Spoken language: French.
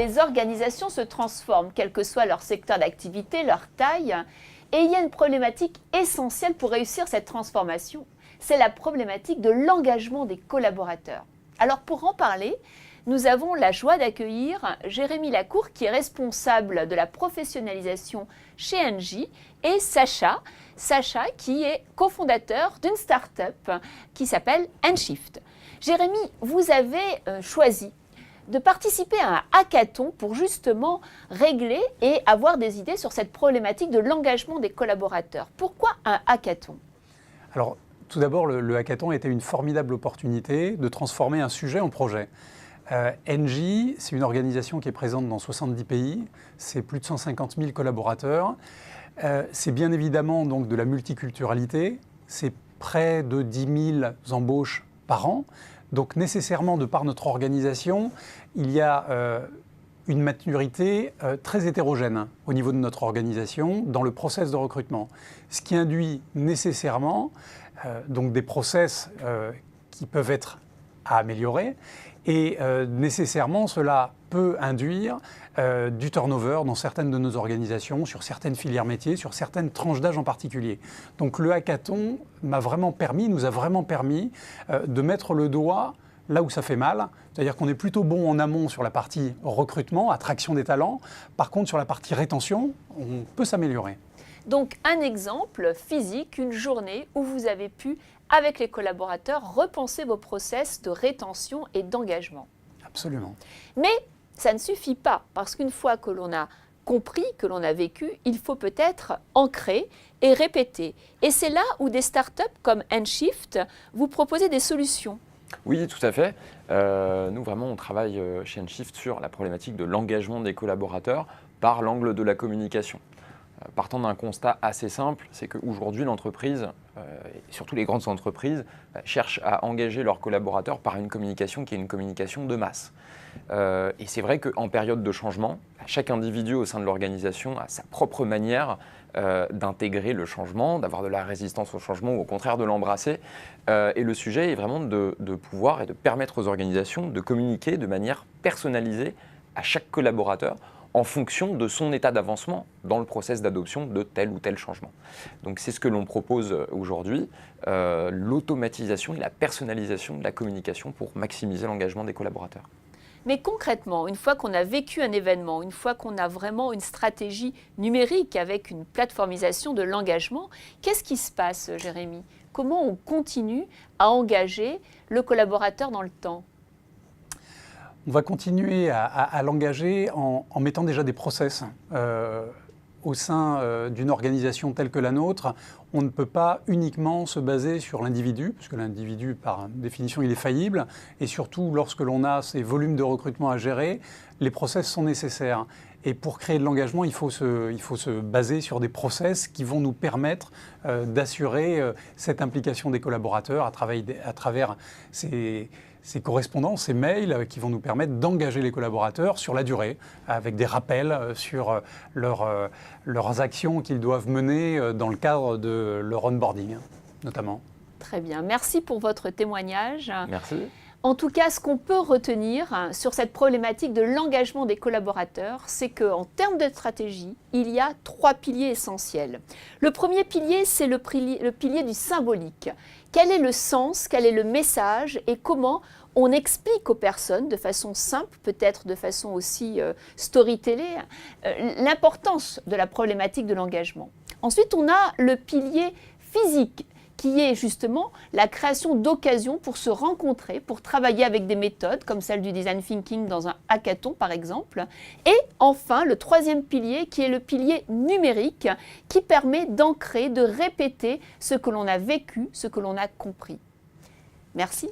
les organisations se transforment, quel que soit leur secteur d'activité, leur taille. Et il y a une problématique essentielle pour réussir cette transformation. C'est la problématique de l'engagement des collaborateurs. Alors pour en parler, nous avons la joie d'accueillir Jérémy Lacour, qui est responsable de la professionnalisation chez Engie, et Sacha qui est cofondateur d'une start-up qui s'appelle Enshift. Jérémy, vous avez choisi de participer à un hackathon pour justement régler et avoir des idées sur cette problématique de l'engagement des collaborateurs. Pourquoi un hackathon ? Alors, tout d'abord, le hackathon a été une formidable opportunité de transformer un sujet en projet. Engie, c'est une organisation qui est présente dans 70 pays, c'est plus de 150 000 collaborateurs. C'est bien évidemment donc de la multiculturalité, c'est près de 10 000 embauches par an. Donc nécessairement, de par notre organisation, il y a une maturité très hétérogène au niveau de notre organisation dans le process de recrutement. Ce qui induit nécessairement donc des process qui peuvent être à améliorer. Et nécessairement, cela peut induire du turnover dans certaines de nos organisations, sur certaines filières métiers, sur certaines tranches d'âge en particulier. Donc le hackathon nous a vraiment permis de mettre le doigt là où ça fait mal. C'est-à-dire qu'on est plutôt bon en amont sur la partie recrutement, attraction des talents. Par contre, sur la partie rétention, on peut s'améliorer. Donc un exemple physique, une journée où vous avez pu, avec les collaborateurs, repenser vos process de rétention et d'engagement. Absolument. Mais ça ne suffit pas, parce qu'une fois que l'on a compris, que l'on a vécu, il faut peut-être ancrer et répéter. Et c'est là où des startups comme Enshift vous proposez des solutions. Oui, tout à fait. Nous, vraiment, on travaille chez Enshift sur la problématique de l'engagement des collaborateurs par l'angle de la communication. Partant d'un constat assez simple, c'est qu'aujourd'hui, l'entreprise, et surtout les grandes entreprises, cherchent à engager leurs collaborateurs par une communication qui est une communication de masse. Et c'est vrai qu'en période de changement, chaque individu au sein de l'organisation a sa propre manière d'intégrer le changement, d'avoir de la résistance au changement ou au contraire de l'embrasser. Et le sujet est vraiment de pouvoir et de permettre aux organisations de communiquer de manière personnalisée à chaque collaborateur en fonction de son état d'avancement dans le process d'adoption de tel ou tel changement. Donc c'est ce que l'on propose aujourd'hui, l'automatisation et la personnalisation de la communication pour maximiser l'engagement des collaborateurs. Mais concrètement, une fois qu'on a vécu un événement, une fois qu'on a vraiment une stratégie numérique avec une plateformisation de l'engagement, qu'est-ce qui se passe, Jérémy ? Comment on continue à engager le collaborateur dans le temps ? On va continuer à l'engager en mettant déjà des process. Au sein d'une organisation telle que la nôtre, on ne peut pas uniquement se baser sur l'individu, parce que l'individu, par définition, il est faillible. Et surtout, lorsque l'on a ces volumes de recrutement à gérer, les process sont nécessaires. Et pour créer de l'engagement, il faut se baser sur des process qui vont nous permettre d'assurer cette implication des collaborateurs à travers ces correspondances, ces mails qui vont nous permettre d'engager les collaborateurs sur la durée, avec des rappels sur leurs actions qu'ils doivent mener dans le cadre de leur onboarding, notamment. Très bien. Merci pour votre témoignage. Merci. En tout cas, ce qu'on peut retenir sur cette problématique de l'engagement des collaborateurs, c'est qu'en termes de stratégie, il y a 3 piliers essentiels. Le premier pilier, c'est le pilier du symbolique. Quel est le sens, quel est le message et comment on explique aux personnes de façon simple, peut-être de façon aussi storytellée, l'importance de la problématique de l'engagement. Ensuite, on a le pilier physique, qui est justement la création d'occasions pour se rencontrer, pour travailler avec des méthodes comme celle du design thinking dans un hackathon par exemple. Et enfin, le troisième pilier qui est le pilier numérique qui permet d'ancrer, de répéter ce que l'on a vécu, ce que l'on a compris. Merci.